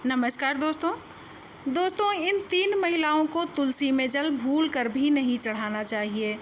नमस्कार दोस्तों इन 3 महिलाओं को तुलसी में जल भूल कर भी नहीं चढ़ाना चाहिए।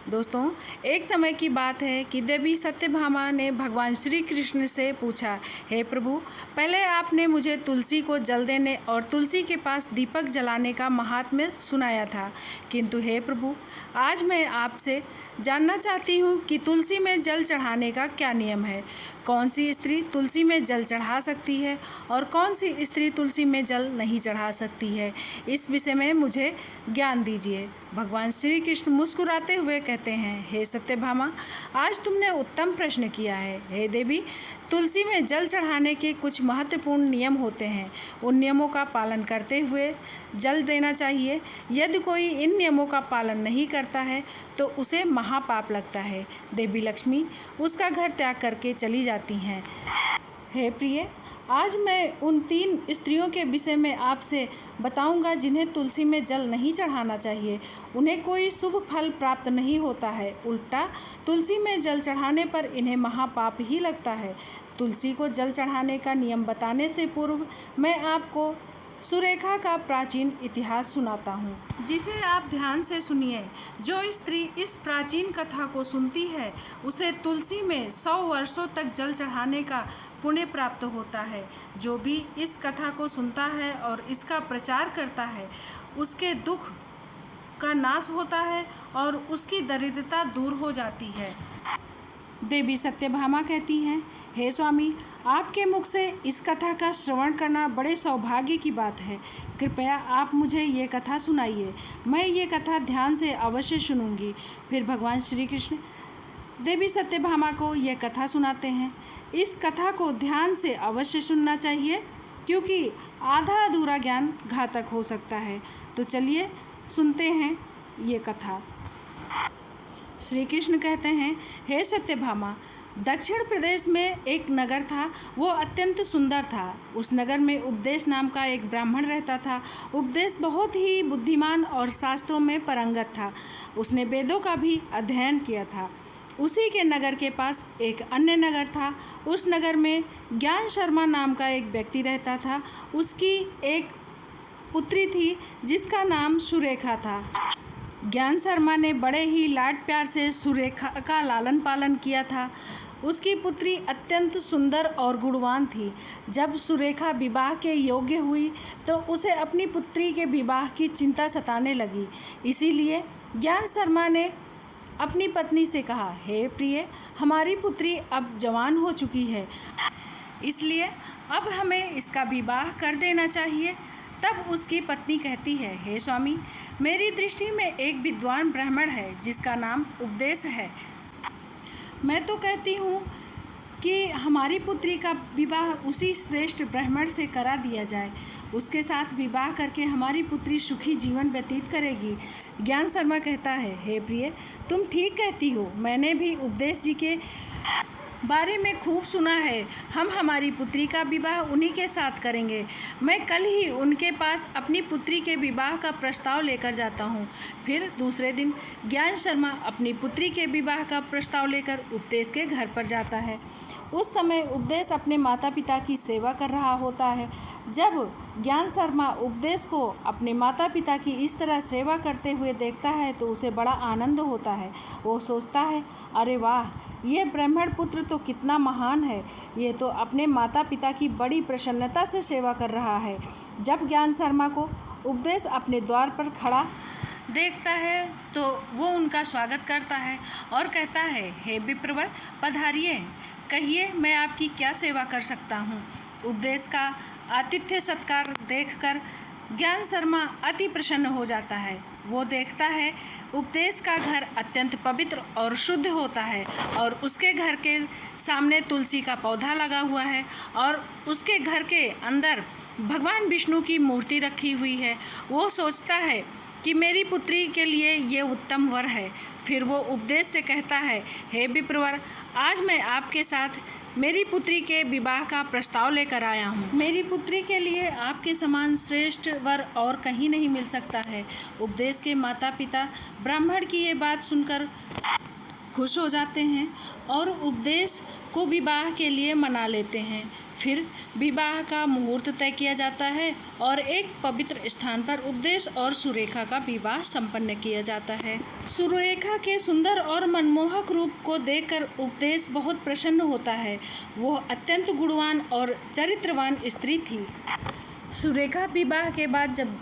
दोस्तों, एक समय की बात है कि देवी सत्यभामा ने भगवान श्री कृष्ण से पूछा, हे प्रभु, पहले आपने मुझे तुलसी को जल देने और तुलसी के पास दीपक जलाने का महात्म्य सुनाया था, किंतु हे प्रभु, आज मैं आपसे जानना चाहती हूँ कि तुलसी में जल चढ़ाने का क्या नियम है। कौन सी स्त्री तुलसी में जल चढ़ा सकती है और कौन सी स्त्री तुलसी में जल नहीं चढ़ा सकती है, इस विषय में मुझे ज्ञान दीजिए। भगवान श्री कृष्ण मुस्कुराते हुए कहते हैं, हे सत्यभामा, आज तुमने उत्तम प्रश्न किया है। हे देवी, तुलसी में जल चढ़ाने के कुछ महत्वपूर्ण नियम होते हैं। उन नियमों का पालन करते हुए जल देना चाहिए। यदि कोई इन नियमों का पालन नहीं करता है तो उसे महापाप लगता है। देवी लक्ष्मी उसका घर त्याग करके चली जाती हैं। हे प्रिय, आज मैं उन 3 स्त्रियों के विषय में आपसे बताऊंगा जिन्हें तुलसी में जल नहीं चढ़ाना चाहिए। उन्हें कोई शुभ फल प्राप्त नहीं होता है, उल्टा तुलसी में जल चढ़ाने पर इन्हें महापाप ही लगता है। तुलसी को जल चढ़ाने का नियम बताने से पूर्व मैं आपको सुरेखा का प्राचीन इतिहास सुनाता हूँ, जिसे आप ध्यान से सुनिए। जो स्त्री इस प्राचीन कथा को सुनती है उसे तुलसी में 100 वर्षों तक जल चढ़ाने का पुण्य प्राप्त होता है। जो भी इस कथा को सुनता है और इसका प्रचार करता है उसके दुख का नाश होता है और उसकी दरिद्रता दूर हो जाती है। देवी सत्यभामा कहती हैं, हे स्वामी, आपके मुख से इस कथा का श्रवण करना बड़े सौभाग्य की बात है। कृपया आप मुझे ये कथा सुनाइए। मैं ये कथा ध्यान से अवश्य सुनूंगी। फिर भगवान श्री कृष्ण देवी सत्यभामा को ये कथा सुनाते हैं। इस कथा को ध्यान से अवश्य सुनना चाहिए, क्योंकि आधा अधूरा ज्ञान घातक हो सकता है। तो चलिए सुनते हैं ये कथा। श्री कृष्ण कहते हैं, हे सत्यभामा, दक्षिण प्रदेश में एक नगर था। वो अत्यंत सुंदर था। उस नगर में उपदेश नाम का एक ब्राह्मण रहता था। उपदेश बहुत ही बुद्धिमान और शास्त्रों में पारंगत था। उसने वेदों का भी अध्ययन किया था। उसी के नगर के पास एक अन्य नगर था। उस नगर में ज्ञान शर्मा नाम का एक व्यक्ति रहता था। उसकी एक पुत्री थी जिसका नाम सुरेखा था। ज्ञान शर्मा ने बड़े ही लाड प्यार से सुरेखा का लालन पालन किया था। उसकी पुत्री अत्यंत सुंदर और गुणवान थी। जब सुरेखा विवाह के योग्य हुई तो उसे अपनी पुत्री के विवाह की चिंता सताने लगी। इसीलिए ज्ञान शर्मा ने अपनी पत्नी से कहा, हे प्रिय, हमारी पुत्री अब जवान हो चुकी है, इसलिए अब हमें इसका विवाह कर देना चाहिए। तब उसकी पत्नी कहती है, हे स्वामी, मेरी दृष्टि में एक विद्वान ब्राह्मण है जिसका नाम उपदेश है। मैं तो कहती हूँ कि हमारी पुत्री का विवाह उसी श्रेष्ठ ब्राह्मण से करा दिया जाए। उसके साथ विवाह करके हमारी पुत्री सुखी जीवन व्यतीत करेगी। ज्ञान शर्मा कहता है, हे प्रिय, तुम ठीक कहती हो। मैंने भी उपदेश जी के बारे में खूब सुना है। हम हमारी पुत्री का विवाह उन्हीं के साथ करेंगे। मैं कल ही उनके पास अपनी पुत्री के विवाह का प्रस्ताव लेकर जाता हूँ। फिर दूसरे दिन ज्ञान शर्मा अपनी पुत्री के विवाह का प्रस्ताव लेकर उपदेश के घर पर जाता है। उस समय उपदेश अपने माता पिता की सेवा कर रहा होता है। जब ज्ञान शर्मा उपदेश को अपने माता पिता की इस तरह सेवा करते हुए देखता है तो उसे बड़ा आनंद होता है। वो सोचता है, अरे वाह, ये ब्राह्मण पुत्र तो कितना महान है। ये तो अपने माता पिता की बड़ी प्रसन्नता से सेवा कर रहा है। जब ज्ञान शर्मा को उपदेश अपने द्वार पर खड़ा देखता है तो वो उनका स्वागत करता है और कहता है, हे विप्रवर, पधारिए, कहिए मैं आपकी क्या सेवा कर सकता हूँ। उपदेश का आतिथ्य सत्कार देखकर ज्ञान शर्मा अति प्रसन्न हो जाता है। वो देखता है उपदेश का घर अत्यंत पवित्र और शुद्ध होता है और उसके घर के सामने तुलसी का पौधा लगा हुआ है और उसके घर के अंदर भगवान विष्णु की मूर्ति रखी हुई है। वो सोचता है कि मेरी पुत्री के लिए ये उत्तम वर है। फिर वो उपदेश से कहता है, हे विप्रवर, आज मैं आपके साथ मेरी पुत्री के विवाह का प्रस्ताव लेकर आया हूँ। मेरी पुत्री के लिए आपके समान श्रेष्ठ वर और कहीं नहीं मिल सकता है। उपदेश के माता पिता ब्राह्मण की ये बात सुनकर खुश हो जाते हैं और उपदेश को विवाह के लिए मना लेते हैं। फिर विवाह का मुहूर्त तय किया जाता है और एक पवित्र स्थान पर उपदेश और सुरेखा का विवाह संपन्न किया जाता है। सुरेखा के सुंदर और मनमोहक रूप को देखकर उपदेश बहुत प्रसन्न होता है। वो अत्यंत गुणवान और चरित्रवान स्त्री थी। सुरेखा विवाह के बाद जब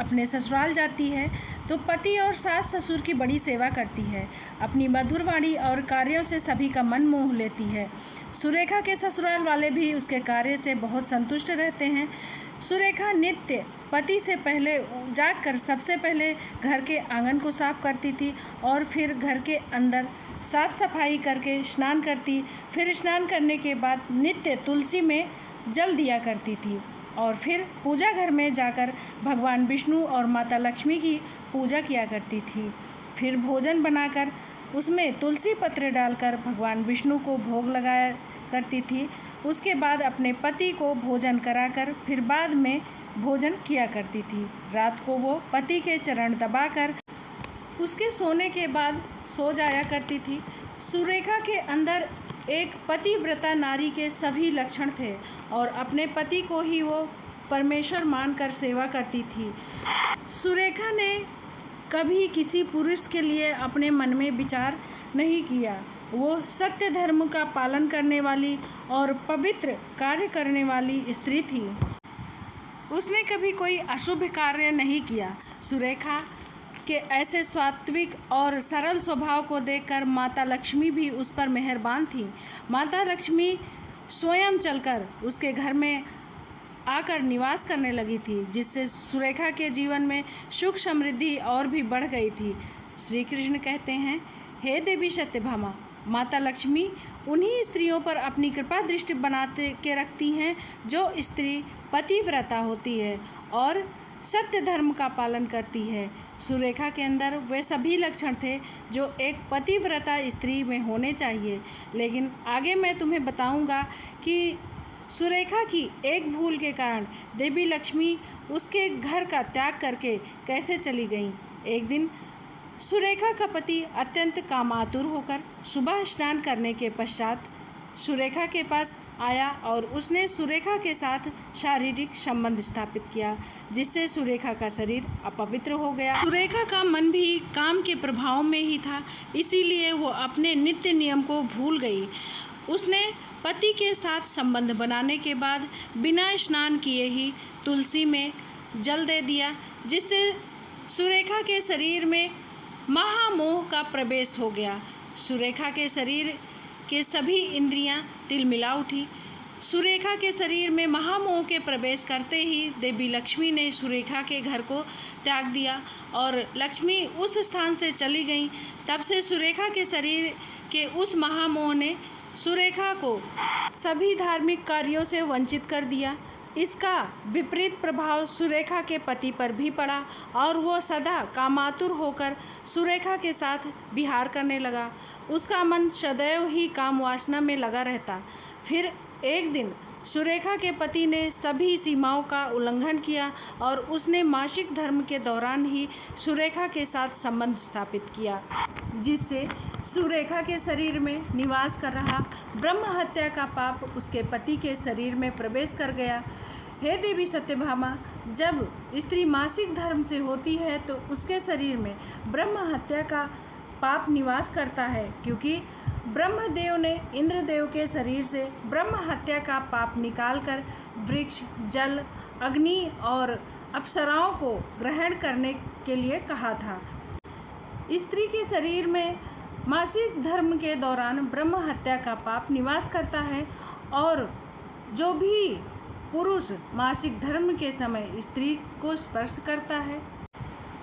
अपने ससुराल जाती है तो पति और सास ससुर की बड़ी सेवा करती है। अपनी मधुर वाणी और कार्यों से सभी का मन मोह लेती है। सुरेखा के ससुराल वाले भी उसके कार्य से बहुत संतुष्ट रहते हैं। सुरेखा नित्य पति से पहले जागकर सबसे पहले घर के आंगन को साफ करती थी और फिर घर के अंदर साफ सफाई करके स्नान करती। फिर स्नान करने के बाद नित्य तुलसी में जल दिया करती थी और फिर पूजा घर में जाकर भगवान विष्णु और माता लक्ष्मी की पूजा किया करती थी। फिर भोजन बनाकर उसमें तुलसी पत्र डालकर भगवान विष्णु को भोग लगाया करती थी। उसके बाद अपने पति को भोजन कराकर फिर बाद में भोजन किया करती थी। रात को वो पति के चरण दबाकर उसके सोने के बाद सो जाया करती थी। सुरेखा के अंदर एक पतिव्रता नारी के सभी लक्षण थे और अपने पति को ही वो परमेश्वर मानकर सेवा करती थी। सुरेखा ने कभी किसी पुरुष के लिए अपने मन में विचार नहीं किया। वो सत्य धर्म का पालन करने वाली और पवित्र कार्य करने वाली स्त्री थी। उसने कभी कोई अशुभ कार्य नहीं किया। सुरेखा के ऐसे सात्विक और सरल स्वभाव को देखकर माता लक्ष्मी भी उस पर मेहरबान थी। माता लक्ष्मी स्वयं चलकर उसके घर में आकर निवास करने लगी थी, जिससे सुरेखा के जीवन में सुख समृद्धि और भी बढ़ गई थी। श्री कृष्ण कहते हैं, हे देवी सत्यभामा, माता लक्ष्मी उन्हीं स्त्रियों पर अपनी कृपा दृष्टि बनाते के रखती हैं जो स्त्री पतिव्रता होती है और सत्य धर्म का पालन करती है। सुरेखा के अंदर वे सभी लक्षण थे जो एक पतिव्रता स्त्री में होने चाहिए। लेकिन आगे मैं तुम्हें बताऊंगा कि सुरेखा की एक भूल के कारण देवी लक्ष्मी उसके घर का त्याग करके कैसे चली गईं। एक दिन सुरेखा का पति अत्यंत कामातुर होकर सुबह स्नान करने के पश्चात सुरेखा के पास आया और उसने सुरेखा के साथ शारीरिक संबंध स्थापित किया, जिससे सुरेखा का शरीर अपवित्र हो गया। सुरेखा का मन भी काम के प्रभाव में ही था, इसीलिए वो अपने नित्य नियम को भूल गई। उसने पति के साथ संबंध बनाने के बाद बिना स्नान किए ही तुलसी में जल दे दिया, जिससे सुरेखा के शरीर में महामोह का प्रवेश हो गया। सुरेखा के शरीर के सभी इंद्रियां तिलमिला उठी। सुरेखा के शरीर में महामोह के प्रवेश करते ही देवी लक्ष्मी ने सुरेखा के घर को त्याग दिया और लक्ष्मी उस स्थान से चली गईं। तब से सुरेखा के शरीर के उस महामोह ने सुरेखा को सभी धार्मिक कार्यों से वंचित कर दिया। इसका विपरीत प्रभाव सुरेखा के पति पर भी पड़ा और वो सदा कामातुर होकर सुरेखा के साथ विहार करने लगा। उसका मन सदैव ही काम वासना में लगा रहता। फिर एक दिन सुरेखा के पति ने सभी सीमाओं का उल्लंघन किया और उसने मासिक धर्म के दौरान ही सुरेखा के साथ संबंध स्थापित किया, जिससे सुरेखा के शरीर में निवास कर रहा ब्रह्म हत्या का पाप उसके पति के शरीर में प्रवेश कर गया। हे देवी सत्यभामा, जब स्त्री मासिक धर्म से होती है तो उसके शरीर में ब्रह्म हत्या का पाप निवास करता है, क्योंकि ब्रह्मदेव ने इंद्रदेव के शरीर से ब्रह्म हत्या का पाप निकालकर वृक्ष, जल, अग्नि और अप्सराओं को ग्रहण करने के लिए कहा था। स्त्री के शरीर में मासिक धर्म के दौरान ब्रह्म हत्या का पाप निवास करता है और जो भी पुरुष मासिक धर्म के समय स्त्री को स्पर्श करता है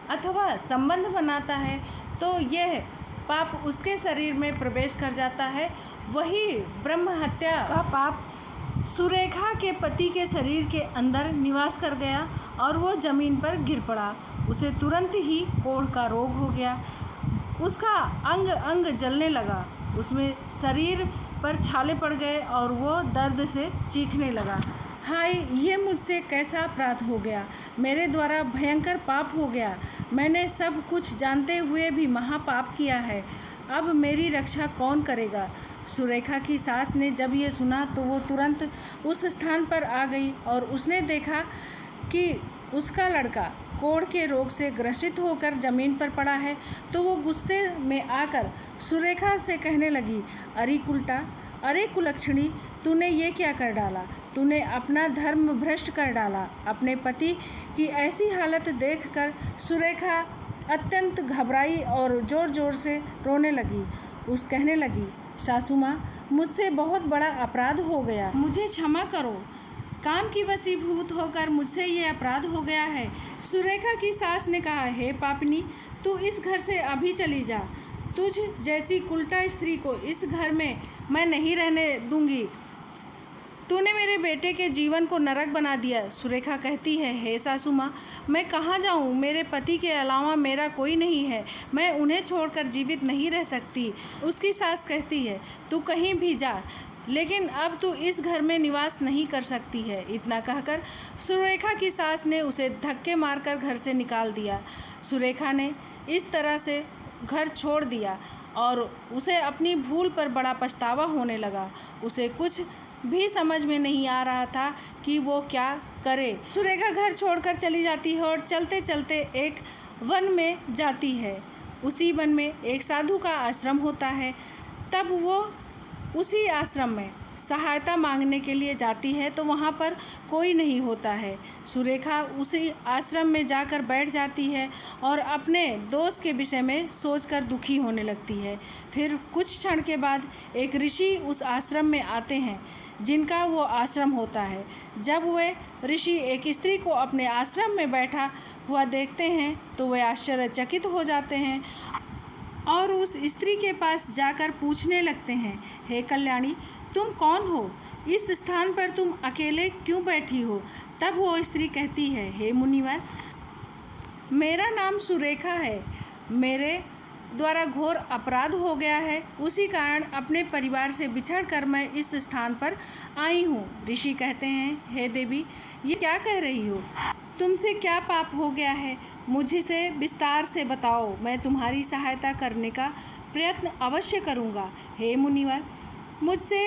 अथवा संबंध बनाता है तो यह पाप उसके शरीर में प्रवेश कर जाता है। वही ब्रह्म हत्या का पाप सुरेखा के पति के शरीर के अंदर निवास कर गया और वो जमीन पर गिर पड़ा। उसे तुरंत ही कोढ़ का रोग हो गया। उसका अंग अंग जलने लगा, उसमें शरीर पर छाले पड़ गए और वो दर्द से चीखने लगा। हाय, ये मुझसे कैसा अपराध हो गया, मेरे द्वारा भयंकर पाप हो गया। मैंने सब कुछ जानते हुए भी महापाप किया है। अब मेरी रक्षा कौन करेगा। सुरेखा की सास ने जब ये सुना तो वो तुरंत उस स्थान पर आ गई और उसने देखा कि उसका लड़का कोढ़ के रोग से ग्रसित होकर ज़मीन पर पड़ा है। तो वो गुस्से में आकर सुरेखा से कहने लगी, अरे कुलक्षणी, तूने ये क्या कर डाला? तूने अपना धर्म भ्रष्ट कर डाला। अपने पति की ऐसी हालत देखकर सुरेखा अत्यंत घबराई और ज़ोर ज़ोर से रोने लगी। कहने लगी, सासू माँ, मुझसे बहुत बड़ा अपराध हो गया, मुझे क्षमा करो। काम की वशीभूत होकर मुझसे ये अपराध हो गया है। सुरेखा की सास ने कहा, हे पापनी, तू इस घर से अभी चली जा। तुझ जैसी उल्टा स्त्री को इस घर में मैं नहीं रहने दूंगी। तूने मेरे बेटे के जीवन को नरक बना दिया। सुरेखा कहती है, हे सासू माँ, मैं कहाँ जाऊँ? मेरे पति के अलावा मेरा कोई नहीं है। मैं उन्हें छोड़कर जीवित नहीं रह सकती। उसकी सास कहती है, तू कहीं भी जा, लेकिन अब तू इस घर में निवास नहीं कर सकती है। इतना कहकर सुरेखा की सास ने उसे धक्के मारकर घर से निकाल दिया। सुरेखा ने इस तरह से घर छोड़ दिया और उसे अपनी भूल पर बड़ा पछतावा होने लगा। उसे कुछ भी समझ में नहीं आ रहा था कि वो क्या करे। सुरेखा घर छोड़कर चली जाती है और चलते चलते एक वन में जाती है। उसी वन में एक साधु का आश्रम होता है। तब वो उसी आश्रम में सहायता मांगने के लिए जाती है तो वहाँ पर कोई नहीं होता है। सुरेखा उसी आश्रम में जाकर बैठ जाती है और अपने दोस्त के विषय में सोचकर दुखी होने लगती है। फिर कुछ क्षण के बाद एक ऋषि उस आश्रम में आते हैं जिनका वो आश्रम होता है। जब वे ऋषि एक स्त्री को अपने आश्रम में बैठा हुआ देखते हैं तो वे आश्चर्यचकित हो जाते हैं और उस स्त्री के पास जाकर पूछने लगते हैं, हे कल्याणी, तुम कौन हो? इस स्थान पर तुम अकेले क्यों बैठी हो? तब वो स्त्री कहती है, हे मुनिवर, मेरा नाम सुरेखा है। मेरे द्वारा घोर अपराध हो गया है। उसी कारण अपने परिवार से बिछड़कर मैं इस स्थान पर आई हूँ। ऋषि कहते हैं, हे देवी, ये क्या कह रही हो? तुमसे क्या पाप हो गया है? मुझसे विस्तार से बताओ, मैं तुम्हारी सहायता करने का प्रयत्न अवश्य करूँगा। हे मुनिवर, मुझसे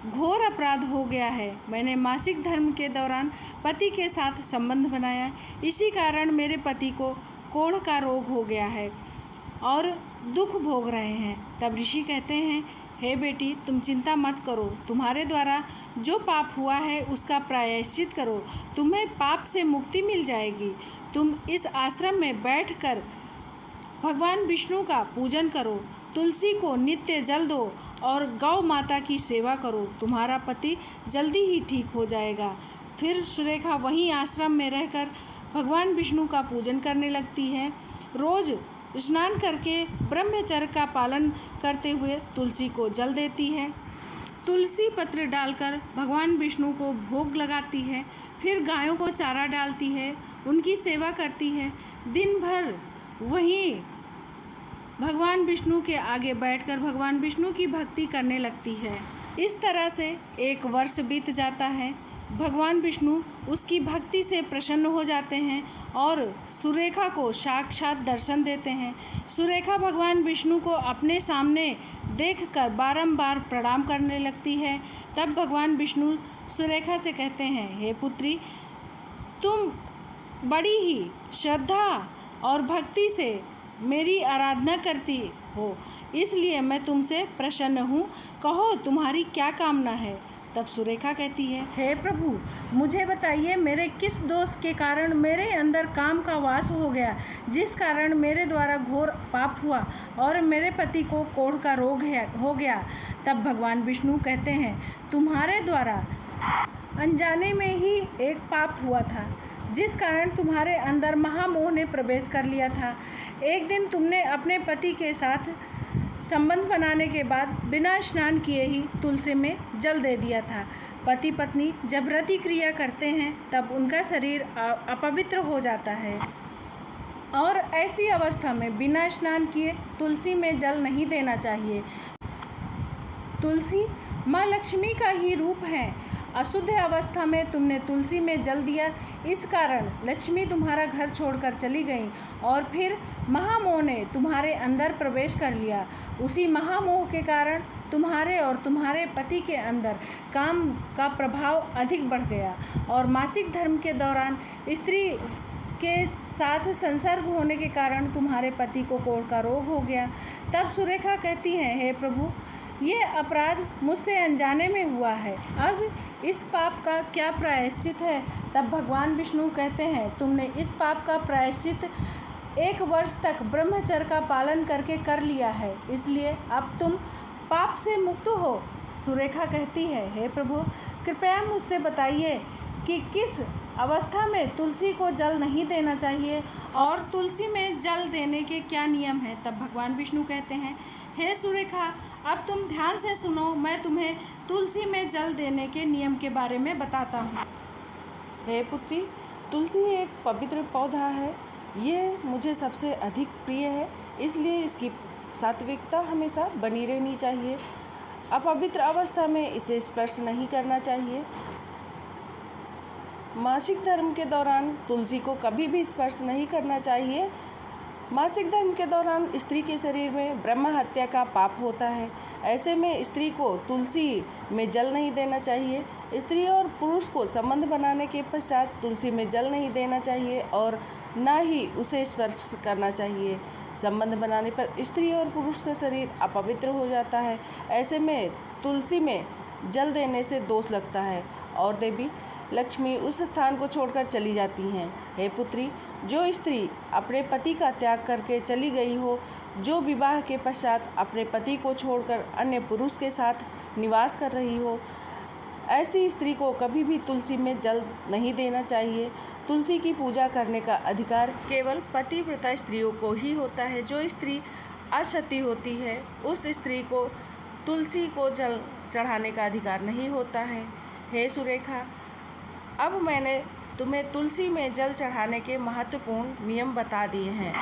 घोर अपराध हो गया है। मैंने मासिक धर्म के दौरान पति के साथ संबंध बनाया। इसी कारण मेरे पति को कोढ़ का रोग हो गया है और दुख भोग रहे हैं। तब ऋषि कहते हैं, हे बेटी, तुम चिंता मत करो। तुम्हारे द्वारा जो पाप हुआ है उसका प्रायश्चित करो। तुम्हें पाप से मुक्ति मिल जाएगी। तुम इस आश्रम में बैठकर भगवान विष्णु का पूजन करो, तुलसी को नित्य जल दो और गौ माता की सेवा करो। तुम्हारा पति जल्दी ही ठीक हो जाएगा। फिर सुरेखा वहीं आश्रम में रहकर भगवान विष्णु का पूजन करने लगती है। रोज़ स्नान करके ब्रह्मचर्य का पालन करते हुए तुलसी को जल देती है। तुलसी पत्र डालकर भगवान विष्णु को भोग लगाती है। फिर गायों को चारा डालती है, उनकी सेवा करती है। दिन भर वहीं भगवान विष्णु के आगे बैठकर भगवान विष्णु की भक्ति करने लगती है। इस तरह से 1 वर्ष बीत जाता है। भगवान विष्णु उसकी भक्ति से प्रसन्न हो जाते हैं और सुरेखा को साक्षात दर्शन देते हैं। सुरेखा भगवान विष्णु को अपने सामने देखकर बारंबार प्रणाम करने लगती है। तब भगवान विष्णु सुरेखा से कहते हैं, हे पुत्री, तुम बड़ी ही श्रद्धा और भक्ति से मेरी आराधना करती हो, इसलिए मैं तुमसे प्रसन्न हूँ। कहो, तुम्हारी क्या कामना है? तब सुरेखा कहती है, हे प्रभु, मुझे बताइए, मेरे किस दोष के कारण मेरे अंदर काम का वास हो गया, जिस कारण मेरे द्वारा घोर पाप हुआ और मेरे पति को कोढ़ का रोग हो गया। तब भगवान विष्णु कहते हैं, तुम्हारे द्वारा अनजाने में ही एक पाप हुआ था, जिस कारण तुम्हारे अंदर महामोह ने प्रवेश कर लिया था। एक दिन तुमने अपने पति के साथ संबंध बनाने के बाद बिना स्नान किए ही तुलसी में जल दे दिया था। पति पत्नी जब रति क्रिया करते हैं तब उनका शरीर अपवित्र हो जाता है और ऐसी अवस्था में बिना स्नान किए तुलसी में जल नहीं देना चाहिए। तुलसी माँ लक्ष्मी का ही रूप है। अशुद्ध अवस्था में तुमने तुलसी में जल दिया, इस कारण लक्ष्मी तुम्हारा घर छोड़कर चली गई और फिर महामोह ने तुम्हारे अंदर प्रवेश कर लिया। उसी महामोह के कारण तुम्हारे और तुम्हारे पति के अंदर काम का प्रभाव अधिक बढ़ गया और मासिक धर्म के दौरान स्त्री के साथ संसर्ग होने के कारण तुम्हारे पति को कोढ़ का रोग हो गया। तब सुरेखा कहती है, हे प्रभु, ये अपराध मुझसे अनजाने में हुआ है, अब इस पाप का क्या प्रायश्चित है। तब भगवान विष्णु कहते हैं, तुमने इस पाप का प्रायश्चित 1 वर्ष तक ब्रह्मचर्य का पालन करके कर लिया है, इसलिए अब तुम पाप से मुक्त हो। सुरेखा कहती है, हे प्रभु, कृपया मुझसे बताइए कि किस अवस्था में तुलसी को जल नहीं देना चाहिए और तुलसी में जल देने के क्या नियम हैं। तब भगवान विष्णु कहते हैं, हे सुरेखा, अब तुम ध्यान से सुनो, मैं तुम्हें तुलसी में जल देने के नियम के बारे में बताता हूँ। हे पुत्री, तुलसी एक पवित्र पौधा है, ये मुझे सबसे अधिक प्रिय है, इसलिए इसकी सात्विकता हमेशा बनी रहनी चाहिए। अपवित्र अवस्था में इसे स्पर्श नहीं करना चाहिए। मासिक धर्म के दौरान तुलसी को कभी भी स्पर्श नहीं करना चाहिए। मासिक धर्म के दौरान स्त्री के शरीर में ब्रह्म हत्या का पाप होता है, ऐसे में स्त्री को तुलसी में जल नहीं देना चाहिए। स्त्री और पुरुष को संबंध बनाने के पश्चात तुलसी में जल नहीं देना चाहिए और ना ही उसे स्पर्श करना चाहिए। संबंध बनाने पर स्त्री और पुरुष का शरीर अपवित्र हो जाता है, ऐसे में तुलसी में जल देने से दोष लगता है और देवी लक्ष्मी उस स्थान को छोड़कर चली जाती हैं। हे पुत्री, जो स्त्री अपने पति का त्याग करके चली गई हो, जो विवाह के पश्चात अपने पति को छोड़कर अन्य पुरुष के साथ निवास कर रही हो, ऐसी स्त्री को कभी भी तुलसी में जल नहीं देना चाहिए। तुलसी की पूजा करने का अधिकार केवल पतिव्रता स्त्रियों को ही होता है। जो स्त्री असती होती है, उस स्त्री को तुलसी को जल चढ़ाने का अधिकार नहीं होता है। हे सुरेखा, अब मैंने तुम्हें तुलसी में जल चढ़ाने के महत्वपूर्ण नियम बता दिए हैं,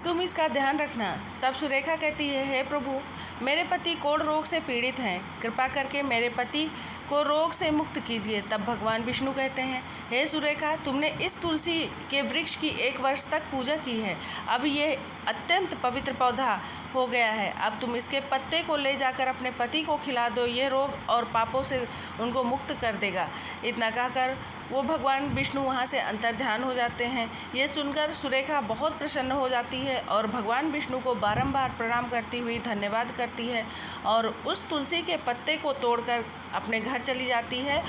तुम इसका ध्यान रखना। तब सुरेखा कहती है, हे प्रभु, मेरे पति कोढ़ रोग से पीड़ित हैं, कृपा करके मेरे पति को रोग से मुक्त कीजिए। तब भगवान विष्णु कहते हैं, हे सुरेखा, तुमने इस तुलसी के वृक्ष की 1 वर्ष तक पूजा की है, अब ये अत्यंत पवित्र पौधा हो गया है। अब तुम इसके पत्ते को ले जाकर अपने पति को खिला दो, ये रोग और पापों से उनको मुक्त कर देगा। इतना कहकर वो भगवान विष्णु वहाँ से अंतर्ध्यान हो जाते हैं। ये सुनकर सुरेखा बहुत प्रसन्न हो जाती है और भगवान विष्णु को बारंबार प्रणाम करती हुई धन्यवाद करती है और उस तुलसी के पत्ते को तोड़कर अपने घर चली जाती है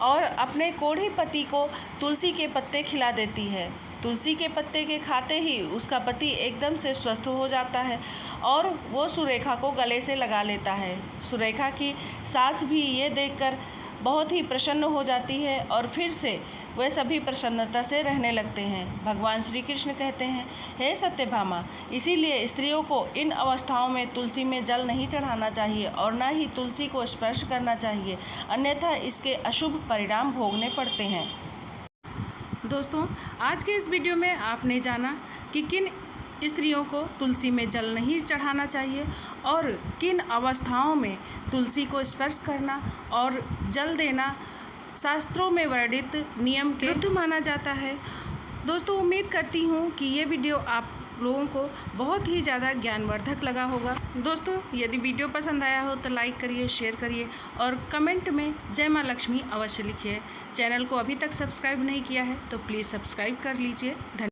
और अपने कोढ़ी पति को तुलसी के पत्ते खिला देती है। तुलसी के पत्ते के खाते ही उसका पति एकदम से स्वस्थ हो जाता है और वो सुरेखा को गले से लगा लेता है। सुरेखा की सास भी ये देखकर बहुत ही प्रसन्न हो जाती है और फिर से वे सभी प्रसन्नता से रहने लगते हैं। भगवान श्री कृष्ण कहते हैं, हे सत्यभामा, इसीलिए स्त्रियों को इन अवस्थाओं में तुलसी में जल नहीं चढ़ाना चाहिए और ना ही तुलसी को स्पर्श करना चाहिए, अन्यथा इसके अशुभ परिणाम भोगने पड़ते हैं। दोस्तों, आज के इस वीडियो में आपने जाना कि किन स्त्रियों को तुलसी में जल नहीं चढ़ाना चाहिए और किन अवस्थाओं में तुलसी को स्पर्श करना और जल देना शास्त्रों में वर्णित नियम के विरुद्ध माना जाता है। दोस्तों, उम्मीद करती हूँ कि ये वीडियो आप लोगों को बहुत ही ज़्यादा ज्ञानवर्धक लगा होगा। दोस्तों, यदि वीडियो पसंद आया हो तो लाइक करिए, शेयर करिए और कमेंट में जय माँ लक्ष्मी अवश्य लिखिए। चैनल को अभी तक सब्सक्राइब नहीं किया है तो प्लीज़ सब्सक्राइब कर लीजिए। धन्यवाद।